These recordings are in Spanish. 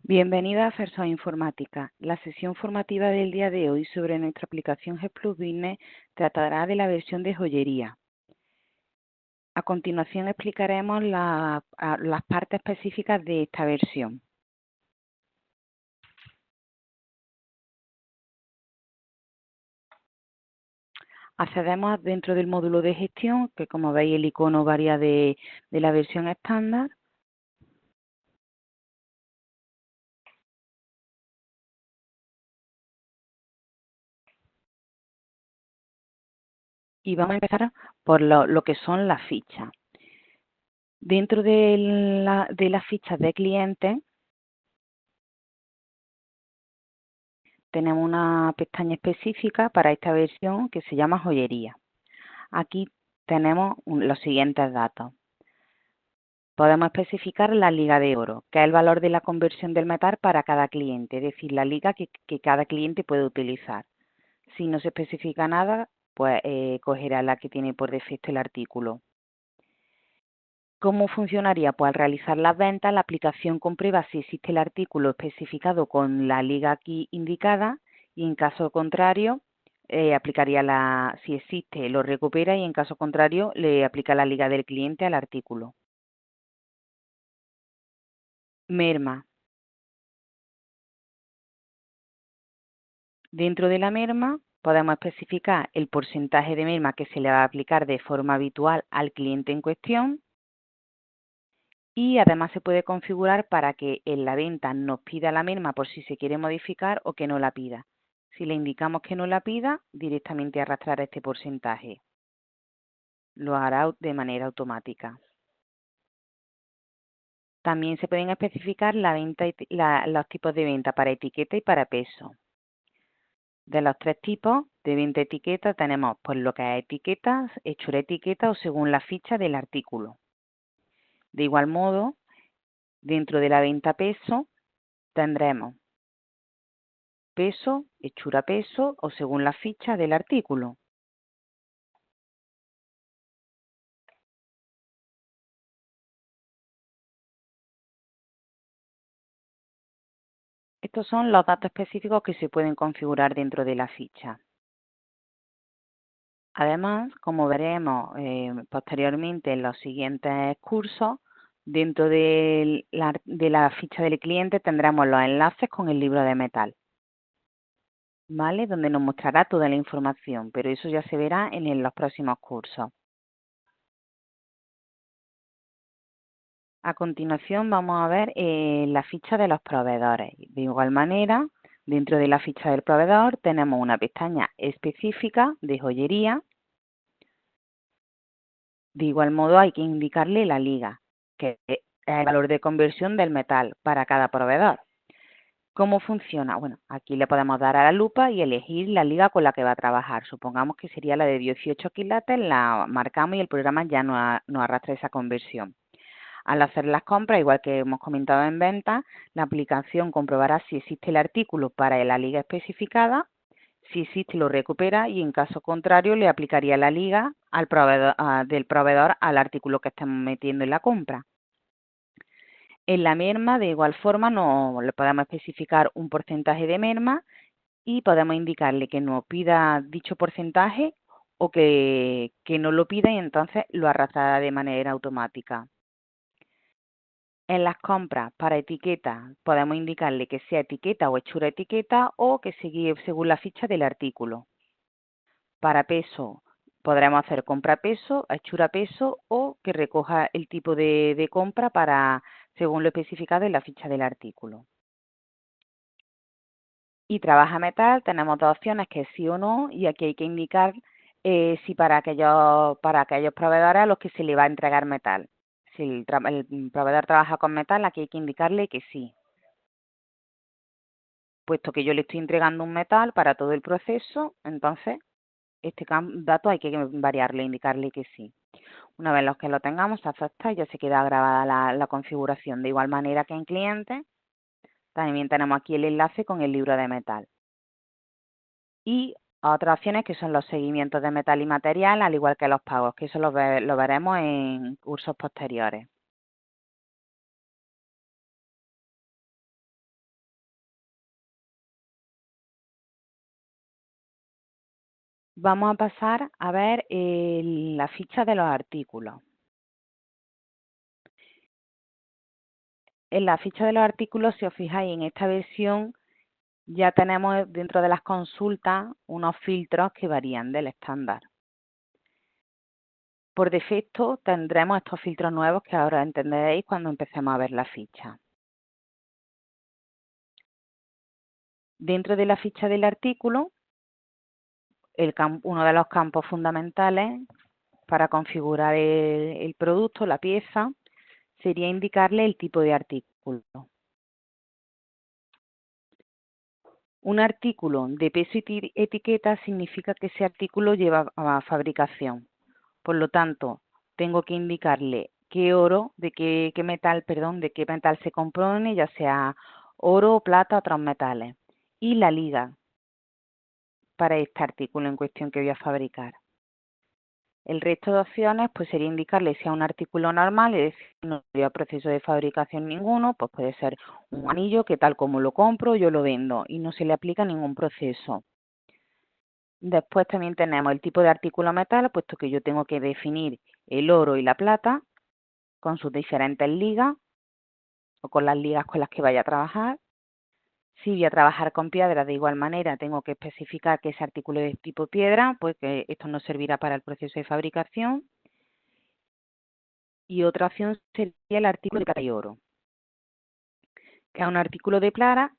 Bienvenida a Acceso a Informática. La sesión formativa del día de hoy sobre nuestra aplicación G Plus Business tratará de la versión de joyería. A continuación explicaremos las partes específicas de esta versión. Accedemos dentro del módulo de gestión, que como veis el icono varía de la versión estándar. Y vamos a empezar por lo que son las fichas. Dentro de las fichas de clientes tenemos una pestaña específica para esta versión que se llama joyería. Aquí tenemos los siguientes datos. Podemos especificar la liga de oro, que es el valor de la conversión del metal para cada cliente, es decir, la liga que cada cliente puede utilizar. Si no se especifica nada, pues cogerá la que tiene por defecto el artículo. ¿Cómo funcionaría? Pues al realizar las ventas, la aplicación comprueba si existe el artículo especificado con la liga aquí indicada y en caso contrario, aplicaría si existe, lo recupera y en caso contrario, le aplica la liga del cliente al artículo. Merma. Dentro de la merma podemos especificar el porcentaje de merma que se le va a aplicar de forma habitual al cliente en cuestión y además se puede configurar para que en la venta nos pida la merma por si se quiere modificar o que no la pida. Si le indicamos que no la pida, directamente arrastrará este porcentaje. Lo hará de manera automática. También se pueden especificar los tipos de venta para etiqueta y para peso. De los tres tipos de venta etiqueta tenemos pues lo que es etiquetas, hechura etiqueta o según la ficha del artículo. De igual modo, dentro de la venta peso tendremos peso, hechura peso o según la ficha del artículo. Estos son los datos específicos que se pueden configurar dentro de la ficha. Además, como veremos posteriormente en los siguientes cursos, dentro de la ficha del cliente tendremos los enlaces con el libro de metal, ¿vale? Donde nos mostrará toda la información, pero eso ya se verá en los próximos cursos. A continuación vamos a ver la ficha de los proveedores. De igual manera, dentro de la ficha del proveedor tenemos una pestaña específica de joyería. De igual modo hay que indicarle la liga, que es el valor de conversión del metal para cada proveedor. ¿Cómo funciona? Bueno, aquí le podemos dar a la lupa y elegir la liga con la que va a trabajar. Supongamos que sería la de 18 quilates, la marcamos y el programa ya nos arrastra esa conversión. Al hacer las compras, igual que hemos comentado en venta, la aplicación comprobará si existe el artículo para la liga especificada. Si existe, lo recupera y en caso contrario le aplicaría la liga al del proveedor al artículo que estemos metiendo en la compra. En la merma, de igual forma, le podemos especificar un porcentaje de merma y podemos indicarle que nos pida dicho porcentaje o que no lo pida y entonces lo arrastrará de manera automática. En las compras para etiqueta podemos indicarle que sea etiqueta o hechura etiqueta o que sigue según la ficha del artículo. Para peso podremos hacer compra peso, hechura peso o que recoja el tipo de compra según lo especificado en la ficha del artículo. Y trabaja metal tenemos dos opciones que es sí o no y aquí hay que indicar si para aquellos proveedores a los que se le va a entregar metal. Si el proveedor trabaja con metal, aquí hay que indicarle que sí. Puesto que yo le estoy entregando un metal para todo el proceso, entonces este dato hay que variarle, indicarle que sí. Una vez los que lo tengamos, se acepta y ya se queda grabada la configuración. De igual manera que en cliente, también tenemos aquí el enlace con el libro de metal. Y otras opciones que son los seguimientos de metal y material, al igual que los pagos, que eso lo veremos en cursos posteriores. Vamos a pasar a ver la ficha de los artículos. En la ficha de los artículos, si os fijáis, en esta versión ya tenemos dentro de las consultas unos filtros que varían del estándar. Por defecto tendremos estos filtros nuevos que ahora entenderéis cuando empecemos a ver la ficha. Dentro de la ficha del artículo, uno de los campos fundamentales para configurar el producto, la pieza, sería indicarle el tipo de artículo. Un artículo de peso y etiqueta significa que ese artículo lleva a fabricación. Por lo tanto, tengo que indicarle qué oro, de qué metal se compone, ya sea oro, plata o otros metales. Y la liga para este artículo en cuestión que voy a fabricar. El resto de opciones pues sería indicarle si es un artículo normal, es decir, no lleva proceso de fabricación ninguno, pues puede ser un anillo que tal como lo compro yo lo vendo y no se le aplica ningún proceso. Después también tenemos el tipo de artículo metal, puesto que yo tengo que definir el oro y la plata con sus diferentes ligas o con las ligas con las que vaya a trabajar. Si voy a trabajar con piedra, de igual manera tengo que especificar que ese artículo es tipo piedra, pues que esto no servirá para el proceso de fabricación. Y otra opción sería el artículo de plata y oro, que es un artículo de plata,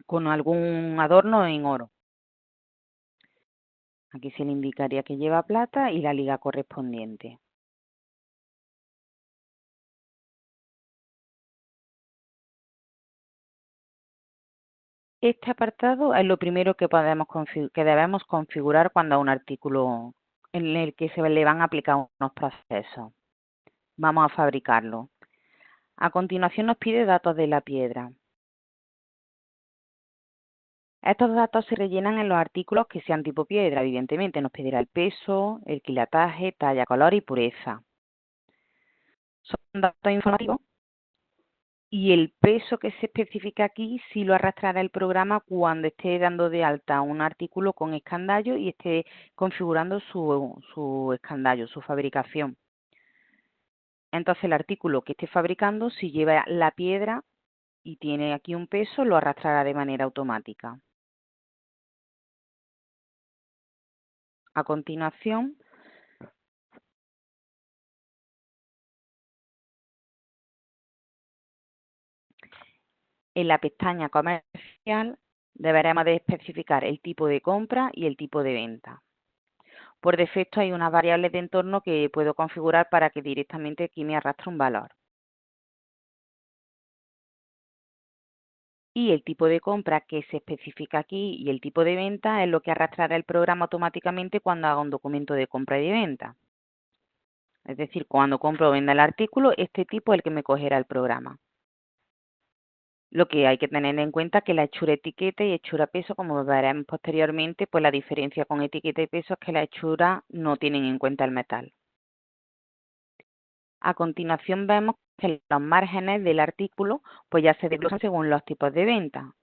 con algún adorno en oro. Aquí se le indicaría que lleva plata y la liga correspondiente. Este apartado es lo primero que debemos configurar cuando a un artículo en el que se le van a aplicar unos procesos. Vamos a fabricarlo. A continuación nos pide datos de la piedra. Estos datos se rellenan en los artículos que sean tipo piedra. Evidentemente nos pedirá el peso, el quilataje, talla, color y pureza. Son datos informativos y el peso que se especifica aquí sí lo arrastrará el programa cuando esté dando de alta un artículo con escandallo y esté configurando su escandallo, su fabricación. Entonces el artículo que esté fabricando, si lleva la piedra y tiene aquí un peso, lo arrastrará de manera automática. A continuación, en la pestaña comercial deberemos de especificar el tipo de compra y el tipo de venta. Por defecto hay unas variables de entorno que puedo configurar para que directamente aquí me arrastre un valor. Y el tipo de compra que se especifica aquí y el tipo de venta es lo que arrastrará el programa automáticamente cuando haga un documento de compra y de venta. Es decir, cuando compro o venda el artículo, este tipo es el que me cogerá el programa. Lo que hay que tener en cuenta es que la hechura etiqueta y hechura peso, como veremos posteriormente, pues la diferencia con etiqueta y peso es que la hechura no tienen en cuenta el metal. A continuación vemos que los márgenes del artículo pues ya se desglosan según los tipos de venta.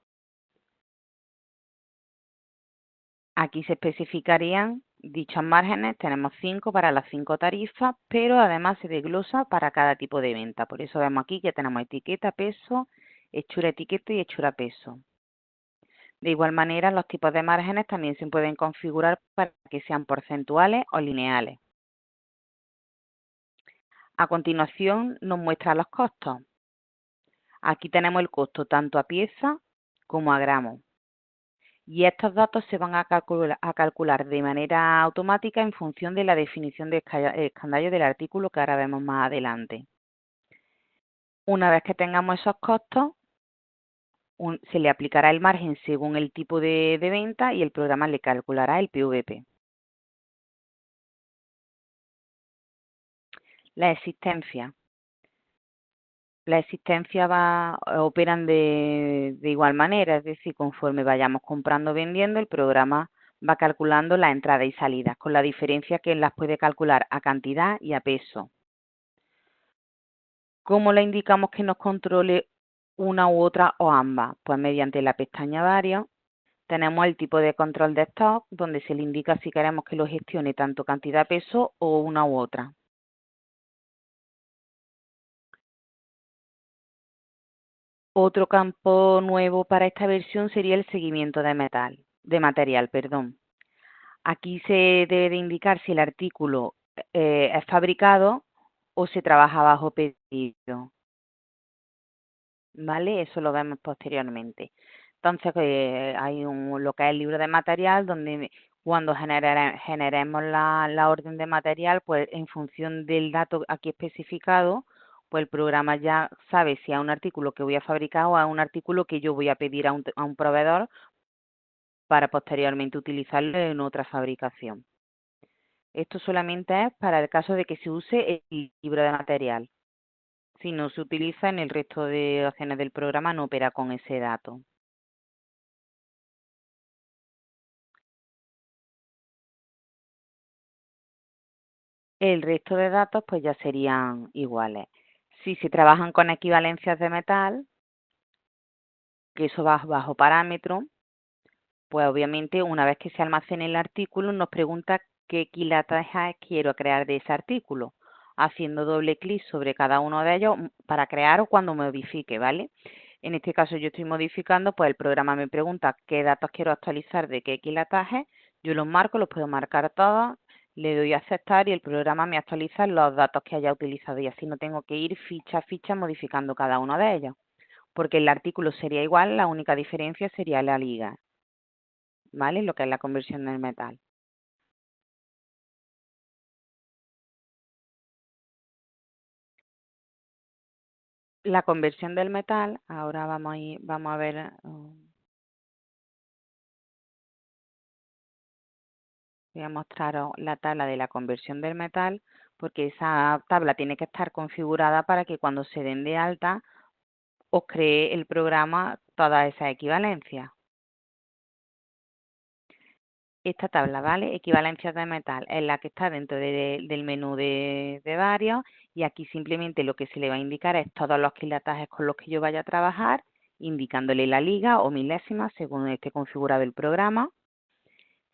Aquí se especificarían dichos márgenes, tenemos 5 para las 5 tarifas, pero además se desglosa para cada tipo de venta. Por eso vemos aquí que tenemos etiqueta, peso, hechura etiqueta y hechura peso. De igual manera, los tipos de márgenes también se pueden configurar para que sean porcentuales o lineales. A continuación nos muestra los costos. Aquí tenemos el costo tanto a pieza como a gramo. Y estos datos se van a calcular de manera automática en función de la definición de escandallo del artículo que ahora vemos más adelante. Una vez que tengamos esos costos, se le aplicará el margen según el tipo de venta y el programa le calculará el PVP. La existencia. Las existencias operan de igual manera, es decir, conforme vayamos comprando o vendiendo, el programa va calculando la entrada y salidas, con la diferencia que las puede calcular a cantidad y a peso. ¿Cómo le indicamos que nos controle una u otra o ambas? Pues mediante la pestaña varios Tenemos el tipo de control de stock, donde se le indica si queremos que lo gestione tanto cantidad peso o una u otra. Otro campo nuevo para esta versión sería el seguimiento de material, perdón. Aquí se debe de indicar si el artículo es fabricado o se trabaja bajo pedido, ¿vale? Eso lo vemos posteriormente. Entonces, hay lo que es el libro de material, donde cuando generemos la orden de material, pues en función del dato aquí especificado, pues el programa ya sabe si es un artículo que voy a fabricar o es un artículo que yo voy a pedir a un proveedor para posteriormente utilizarlo en otra fabricación. Esto solamente es para el caso de que se use el libro de material. Si no se utiliza, en el resto de opciones del programa no opera con ese dato. El resto de datos pues ya serían iguales. Si se trabajan con equivalencias de metal, que eso va bajo parámetro, pues obviamente una vez que se almacene el artículo nos pregunta qué quilataje quiero crear de ese artículo, haciendo doble clic sobre cada uno de ellos para crear o cuando modifique, ¿vale? En este caso yo estoy modificando, pues el programa me pregunta qué datos quiero actualizar de qué quilataje, yo los marco, los puedo marcar todos, le doy a aceptar y el programa me actualiza los datos que haya utilizado y así no tengo que ir ficha a ficha modificando cada uno de ellos, porque el artículo sería igual, la única diferencia sería la liga, ¿vale? Lo que es la conversión del metal. La conversión del metal, ahora vamos a ver, voy a mostraros la tabla de la conversión del metal, porque esa tabla tiene que estar configurada para que cuando se den de alta os cree el programa todas esas equivalencias. Esta tabla, ¿vale? Equivalencias de metal, es la que está dentro del menú de varios y aquí simplemente lo que se le va a indicar es todos los quilatajes con los que yo vaya a trabajar, indicándole la liga o milésima según esté configurado el programa.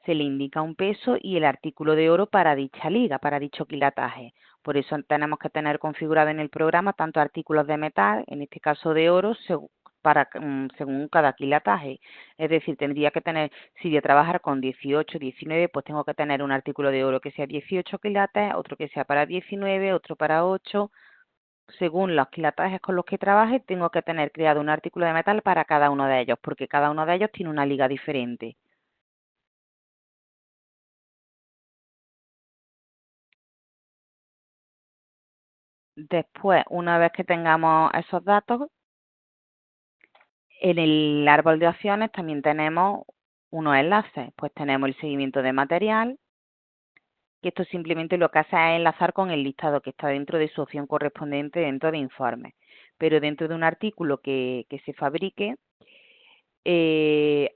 Se le indica un peso y el artículo de oro para dicha liga, para dicho quilataje. Por eso tenemos que tener configurado en el programa tanto artículos de metal, en este caso de oro, según cada quilataje. Es decir, tendría que tener, si voy a trabajar con 18, 19, pues tengo que tener un artículo de oro que sea 18 quilates, otro que sea para 19, otro para 8. Según los quilatajes con los que trabaje, tengo que tener creado un artículo de metal para cada uno de ellos, porque cada uno de ellos tiene una liga diferente. Después, una vez que tengamos esos datos, en el árbol de opciones también tenemos unos enlaces. Pues tenemos el seguimiento de material, que esto simplemente lo que hace es enlazar con el listado que está dentro de su opción correspondiente dentro de informes. Pero dentro de un artículo que se fabrique, eh,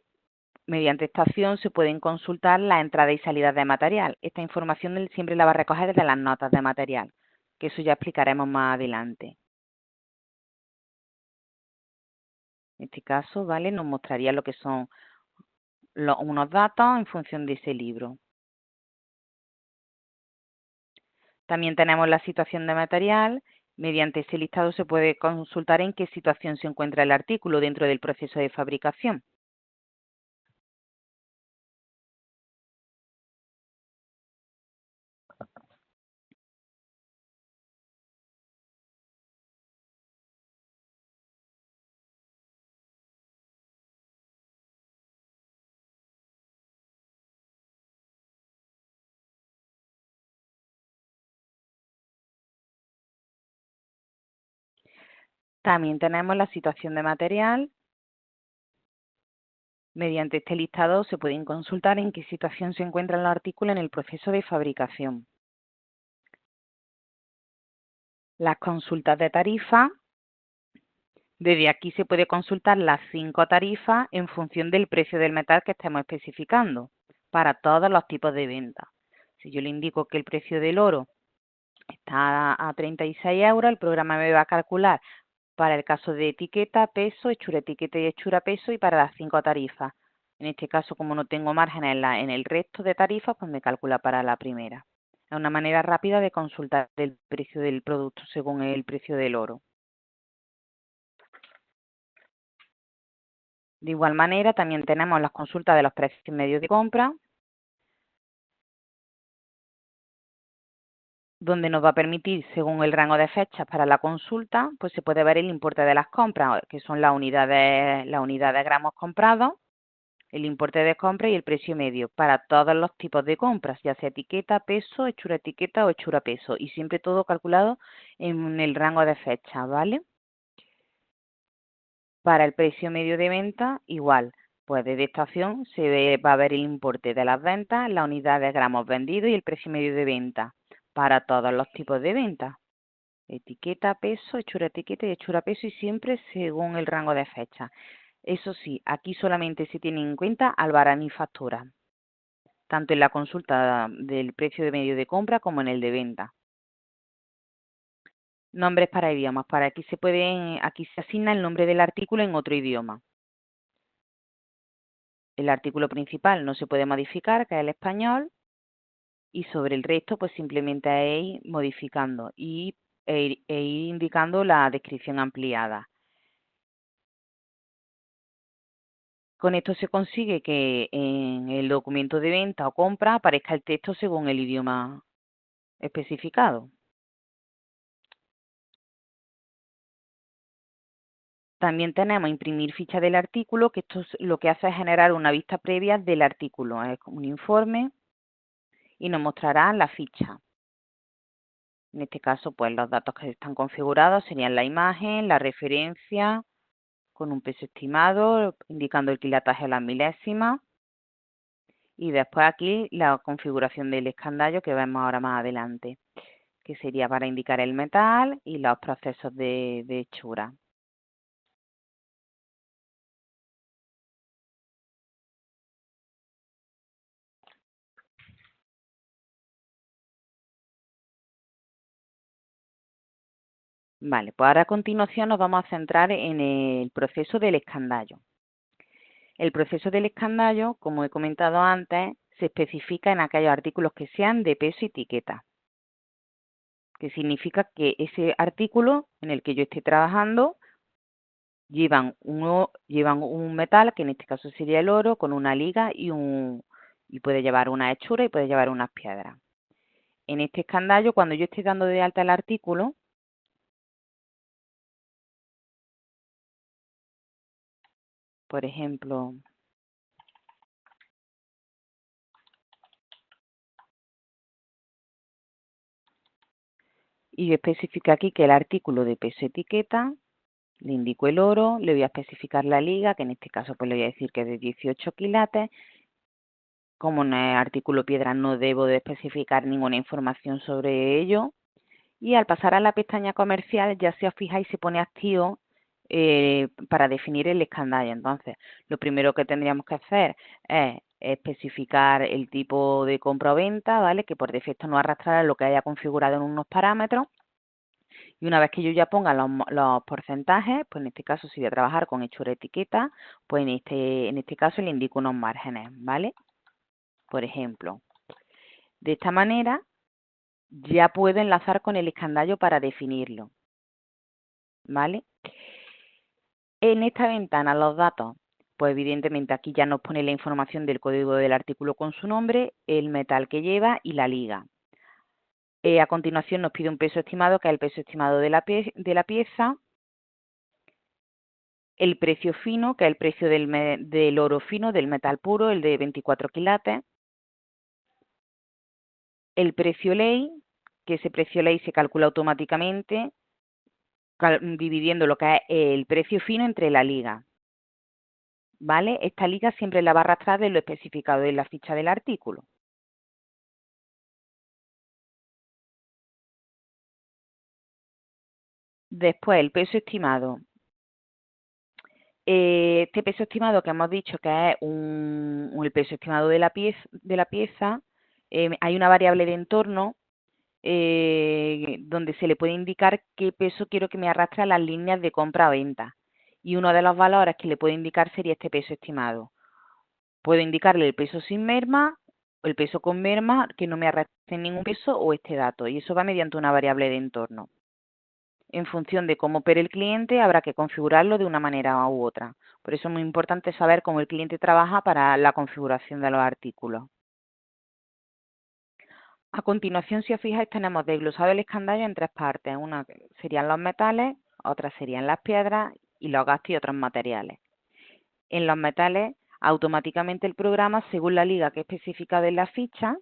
mediante esta opción se pueden consultar las entradas y salidas de material. Esta información él siempre la va a recoger desde las notas de material, que eso ya explicaremos más adelante. En este caso, ¿vale? Nos mostraría lo que son unos datos en función de ese libro. También tenemos la situación de material. Mediante ese listado se puede consultar en qué situación se encuentra el artículo dentro del proceso de fabricación. También tenemos la situación de material. Mediante este listado se pueden consultar en qué situación se encuentran los artículos en el proceso de fabricación. Las consultas de tarifa. Desde aquí se puede consultar las 5 tarifas en función del precio del metal que estemos especificando para todos los tipos de venta. Si yo le indico que el precio del oro está a 36 euros, el programa me va a calcular para el caso de etiqueta, peso, hechura etiqueta y hechura peso y para las 5 tarifas. En este caso, como no tengo margen en el resto de tarifas, pues me calcula para la primera. Es una manera rápida de consultar el precio del producto según el precio del oro. De igual manera, también tenemos las consultas de los precios medios de compra, donde nos va a permitir, según el rango de fechas para la consulta, pues se puede ver el importe de las compras, que son las unidades gramos comprados, el importe de compra y el precio medio para todos los tipos de compras, ya sea etiqueta, peso, hechura etiqueta o hechura peso, y siempre todo calculado en el rango de fecha, ¿vale? Para el precio medio de venta, igual, pues desde esta opción va a ver el importe de las ventas, la unidad de gramos vendidos y el precio medio de venta para todos los tipos de venta. Etiqueta, peso, hechura etiqueta y hechura peso y siempre según el rango de fecha. Eso sí, aquí solamente se tiene en cuenta albarán y factura, tanto en la consulta del precio de medio de compra como en el de venta. Nombres para idiomas. Aquí se asigna el nombre del artículo en otro idioma. El artículo principal no se puede modificar, que es el español, y sobre el resto, pues simplemente es ir modificando e ir indicando la descripción ampliada. Con esto se consigue que en el documento de venta o compra aparezca el texto según el idioma especificado. También tenemos imprimir ficha del artículo, que esto lo que hace es generar una vista previa del artículo. Es como un informe y nos mostrará la ficha. En este caso, pues los datos que están configurados serían la imagen, la referencia, con un peso estimado, indicando el quilataje a las milésimas. Y después aquí la configuración del escandallo que vemos ahora más adelante, que sería para indicar el metal y los procesos de hechura. Vale, pues ahora a continuación nos vamos a centrar en el proceso del escandallo. El proceso del escandallo, como he comentado antes, se especifica en aquellos artículos que sean de peso y etiqueta, que significa que ese artículo en el que yo esté trabajando llevan un metal, que en este caso sería el oro, con una liga y puede llevar una hechura y puede llevar unas piedras. En este escandallo, cuando yo estoy dando de alta el artículo, por ejemplo, y yo especifico aquí que el artículo de peso etiqueta, le indico el oro, le voy a especificar la liga, que en este caso pues le voy a decir que es de 18 quilates. Como en el artículo piedra no debo de especificar ninguna información sobre ello. Y al pasar a la pestaña comercial, ya si os fijáis, se pone activo para definir el escandallo. Entonces, lo primero que tendríamos que hacer es especificar el tipo de compra o venta, ¿vale? Que por defecto no arrastrará lo que haya configurado en unos parámetros. Y una vez que yo ya ponga los porcentajes, pues en este caso si voy a trabajar con hechura etiqueta, pues en este caso le indico unos márgenes, ¿vale? Por ejemplo, de esta manera ya puedo enlazar con el escandallo para definirlo, ¿vale? En esta ventana los datos, pues evidentemente aquí ya nos pone la información del código del artículo con su nombre, el metal que lleva y la liga. A continuación nos pide un peso estimado, que es el peso estimado de la pieza, el precio fino, que es el precio del oro fino, del metal puro, el de 24 quilates, el precio ley, que ese precio ley se calcula automáticamente dividiendo lo que es el precio fino entre la liga, ¿vale? Esta liga siempre la va a arrastrar de lo especificado en la ficha del artículo. Después, el peso estimado. Este peso estimado que hemos dicho que es el peso estimado de la pieza, hay una variable de entorno donde se le puede indicar qué peso quiero que me arrastre a las líneas de compra o venta. Y uno de los valores que le puedo indicar sería este peso estimado. Puedo indicarle el peso sin merma, el peso con merma, que no me arrastre ningún peso o este dato. Y eso va mediante una variable de entorno. En función de cómo opere el cliente, habrá que configurarlo de una manera u otra. Por eso es muy importante saber cómo el cliente trabaja para la configuración de los artículos. A continuación, si os fijáis, tenemos desglosado el escandallo en tres partes. Una serían los metales, otra serían las piedras y los gastos y otros materiales. En los metales, automáticamente el programa, según la liga que he especificado en la ficha,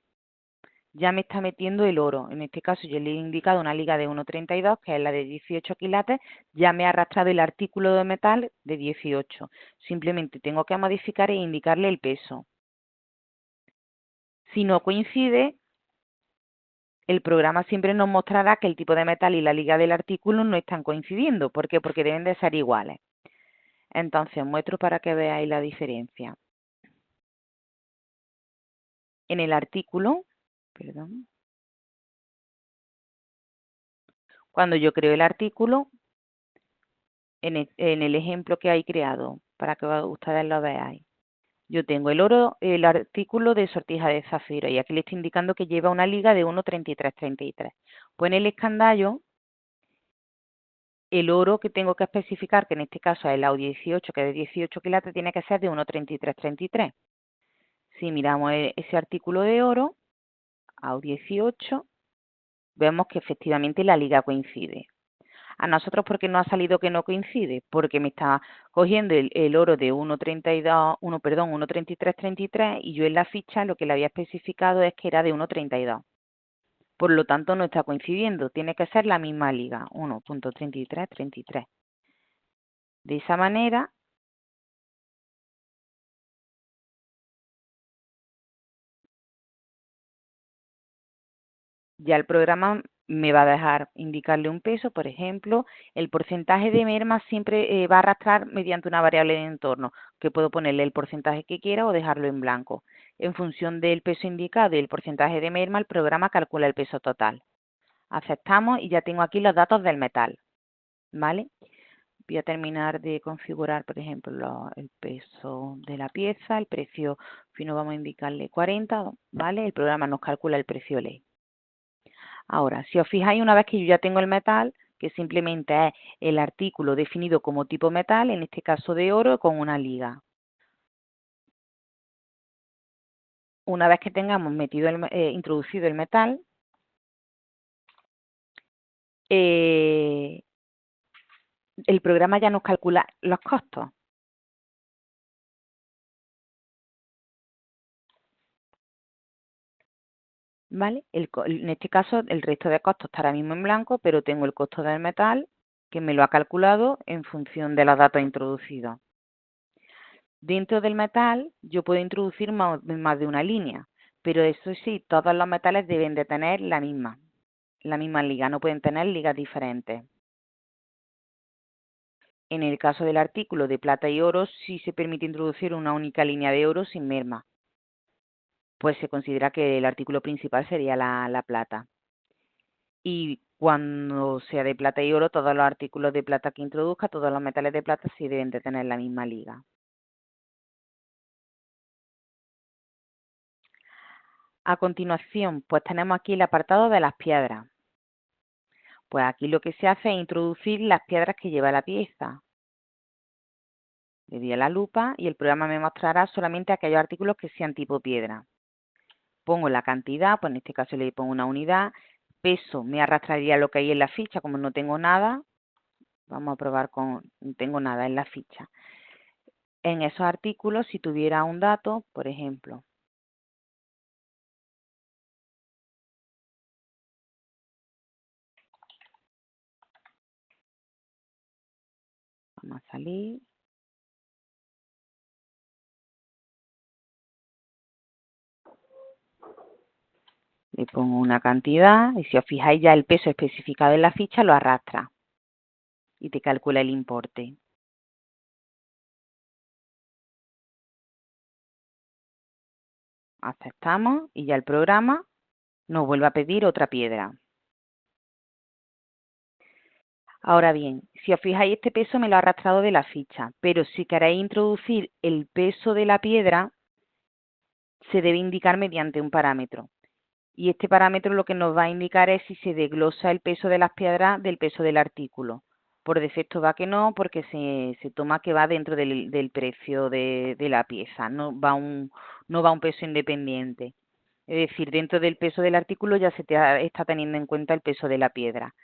ya me está metiendo el oro. En este caso yo le he indicado una liga de 1,32, que es la de 18 quilates, ya me ha arrastrado el artículo de metal de 18. Simplemente tengo que modificar e indicarle el peso. Si no coincide, el programa siempre nos mostrará que el tipo de metal y la liga del artículo no están coincidiendo. ¿Por qué? Porque deben de ser iguales. Entonces, muestro para que veáis la diferencia. En el artículo, perdón, cuando yo creo el artículo, en el ejemplo que hay creado, para que ustedes lo veáis, yo tengo el oro, el artículo de sortija de zafiro, y aquí le estoy indicando que lleva una liga de 1,3333. Pues en el escandallo, el oro que tengo que especificar, que en este caso es el AU18, que es de 18 quilates, tiene que ser de 1,3333. Si miramos ese artículo de oro, AU18, vemos que efectivamente la liga coincide. A nosotros, ¿por qué no ha salido que no coincide? Porque me está cogiendo el oro de 1,3333 y yo en la ficha lo que le había especificado es que era de 1,32. Por lo tanto, no está coincidiendo. Tiene que ser la misma liga, 1,3333. De esa manera, ya el programa me va a dejar indicarle un peso. Por ejemplo, el porcentaje de merma siempre va a arrastrar mediante una variable de entorno, que puedo ponerle el porcentaje que quiera o dejarlo en blanco. En función del peso indicado y el porcentaje de merma, el programa calcula el peso total. Aceptamos y ya tengo aquí los datos del metal, ¿vale? Voy a terminar de configurar, por ejemplo, el peso de la pieza, el precio fino vamos a indicarle 40, ¿vale? El programa nos calcula el precio ley. Ahora, si os fijáis, una vez que yo ya tengo el metal, que simplemente es el artículo definido como tipo metal, en este caso de oro, con una liga. Una vez que tengamos introducido el metal, el programa ya nos calcula los costos. ¿Vale? En este caso, el resto de costos está ahora mismo en blanco, pero tengo el costo del metal que me lo ha calculado en función de los datos introducidos. Dentro del metal yo puedo introducir más de una línea, pero eso sí, todos los metales deben de tener la misma liga, no pueden tener ligas diferentes. En el caso del artículo de plata y oro, sí se permite introducir una única línea de oro sin merma, pues se considera que el artículo principal sería la plata. Y cuando sea de plata y oro, todos los artículos de plata que introduzca, todos los metales de plata sí deben de tener la misma liga. A continuación, pues tenemos aquí el apartado de las piedras. Pues aquí lo que se hace es introducir las piedras que lleva la pieza. Le doy a la lupa y el programa me mostrará solamente aquellos artículos que sean tipo piedra. Pongo la cantidad, pues en este caso le pongo una unidad. Peso, me arrastraría lo que hay en la ficha, como no tengo nada. Vamos a probar con, no tengo nada en la ficha. En esos artículos, si tuviera un dato, por ejemplo, vamos a salir. Le pongo una cantidad y si os fijáis ya el peso especificado en la ficha lo arrastra y te calcula el importe. Aceptamos y ya el programa nos vuelve a pedir otra piedra. Ahora bien, si os fijáis, este peso me lo ha arrastrado de la ficha, pero si queréis introducir el peso de la piedra, se debe indicar mediante un parámetro. Y este parámetro lo que nos va a indicar es si se desglosa el peso de las piedras del peso del artículo. Por defecto va que no, porque se toma que va dentro del precio de la pieza, no va un peso independiente. Es decir, dentro del peso del artículo ya está teniendo en cuenta el peso de la piedra.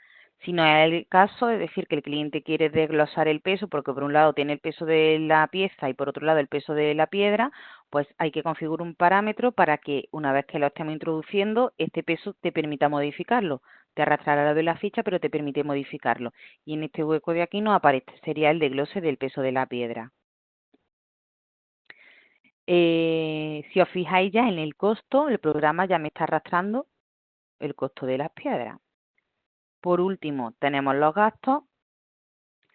Si no es el caso, es decir, que el cliente quiere desglosar el peso porque por un lado tiene el peso de la pieza y por otro lado el peso de la piedra, pues hay que configurar un parámetro para que una vez que lo estemos introduciendo, este peso te permita modificarlo. Te arrastrará lo de la ficha, pero te permite modificarlo. Y en este hueco de aquí nos aparece, sería el desglose del peso de la piedra. Si os fijáis ya en el costo, el programa ya me está arrastrando el costo de las piedras. Por último, tenemos los gastos.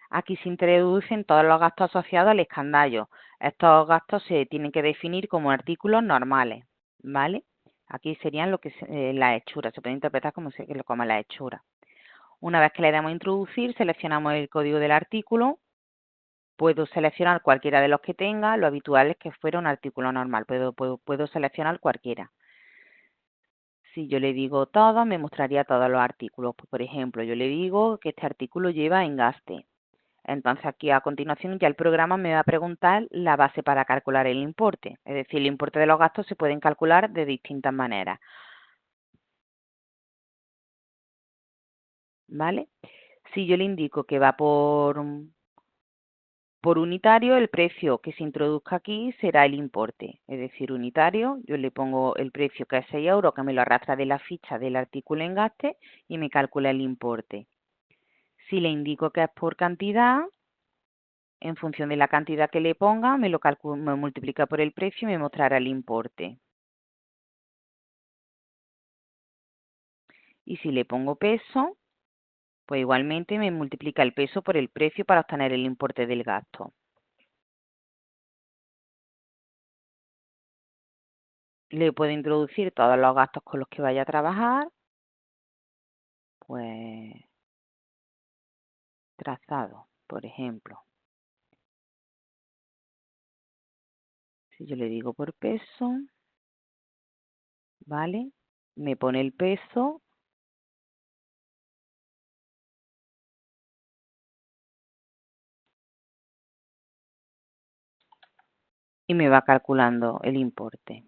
Aquí se introducen todos los gastos asociados al escandallo. Estos gastos se tienen que definir como artículos normales, ¿vale? Aquí serían lo que la hechura, se puede interpretar como la hechura. Una vez que le damos a introducir, seleccionamos el código del artículo. Puedo seleccionar cualquiera de los que tenga, lo habitual es que fuera un artículo normal, puedo seleccionar cualquiera. Si yo le digo todo, me mostraría todos los artículos. Pues, por ejemplo, yo le digo que este artículo lleva engaste. Entonces aquí a continuación ya el programa me va a preguntar la base para calcular el importe. Es decir, el importe de los gastos se pueden calcular de distintas maneras. ¿Vale? Si yo le indico que va por unitario, el precio que se introduzca aquí será el importe. Es decir, unitario, yo le pongo el precio que es 6 euros, que me lo arrastra de la ficha del artículo engaste y me calcula el importe. Si le indico que es por cantidad, en función de la cantidad que le ponga, me multiplica por el precio y me mostrará el importe. Y si le pongo peso, pues igualmente me multiplica el peso por el precio para obtener el importe del gasto. Le puedo introducir todos los gastos con los que vaya a trabajar, pues trazado, por ejemplo. Si yo le digo por peso, ¿vale? Me pone el peso y me va calculando el importe.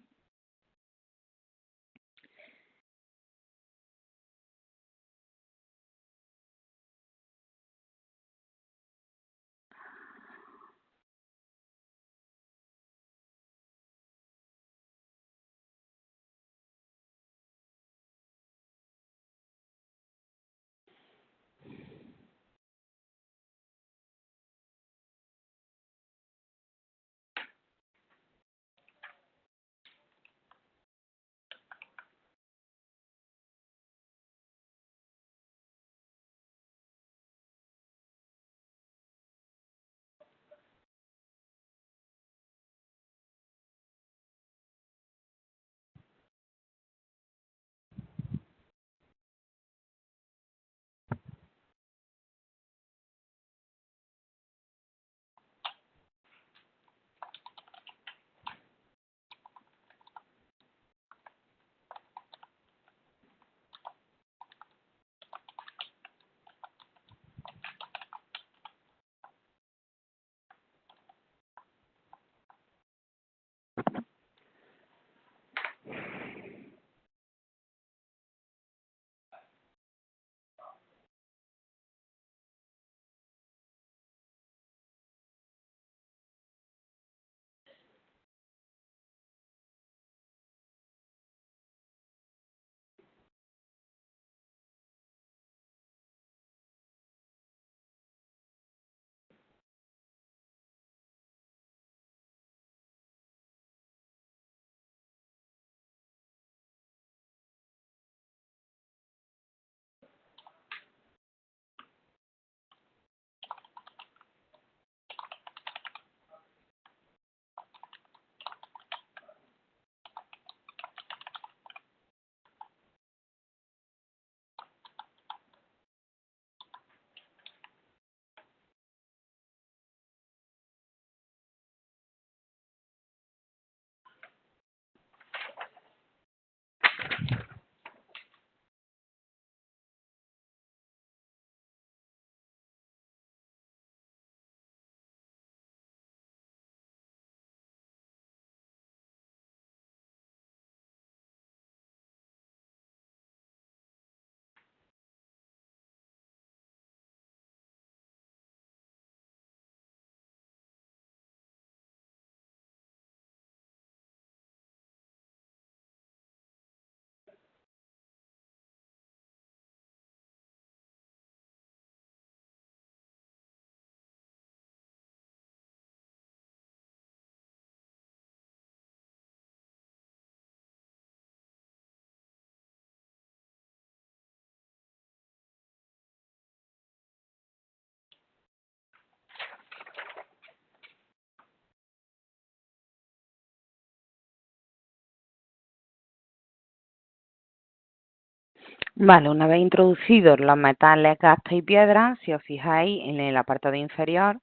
Vale, una vez introducidos los metales, gastos y piedras, si os fijáis en el apartado inferior,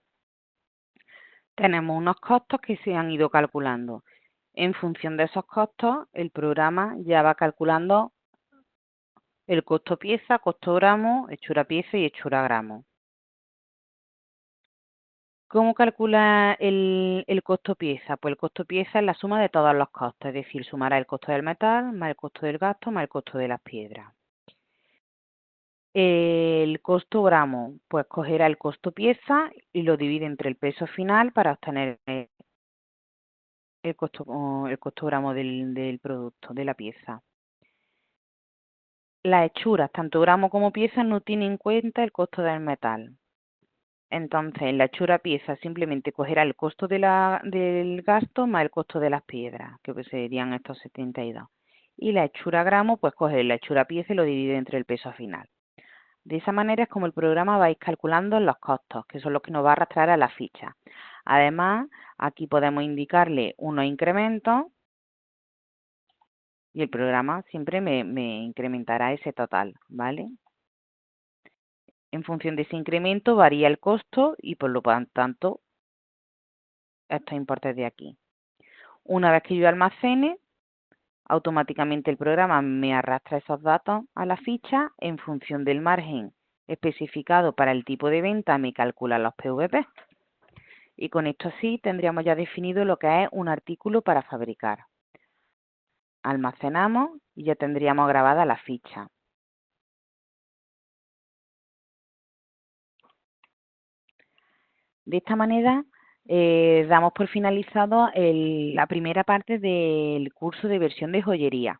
tenemos unos costos que se han ido calculando. En función de esos costos, el programa ya va calculando el costo pieza, costo gramo, hechura pieza y hechura gramo. ¿Cómo calcula el costo pieza? Pues el costo pieza es la suma de todos los costos, es decir, sumará el costo del metal, más el costo del gasto, más el costo de las piedras. El costo gramo, pues cogerá el costo pieza y lo divide entre el peso final para obtener el costo gramo del producto, de la pieza. Las hechuras, tanto gramo como pieza, no tienen en cuenta el costo del metal. Entonces, la hechura pieza simplemente cogerá el costo del gasto más el costo de las piedras, que pues serían estos 72. Y la hechura gramo, pues coge la hechura pieza y lo divide entre el peso final. De esa manera es como el programa va a ir calculando los costos, que son los que nos va a arrastrar a la ficha. Además, aquí podemos indicarle unos incrementos y el programa siempre me incrementará ese total, ¿vale? En función de ese incremento varía el costo y por lo tanto estos importes de aquí. Una vez que yo almacene, automáticamente el programa me arrastra esos datos a la ficha en función del margen especificado para el tipo de venta, me calcula los PVP. Y con esto sí tendríamos ya definido lo que es un artículo para fabricar. Almacenamos y ya tendríamos grabada la ficha. De esta manera damos por finalizado la primera parte del curso de versión de joyería.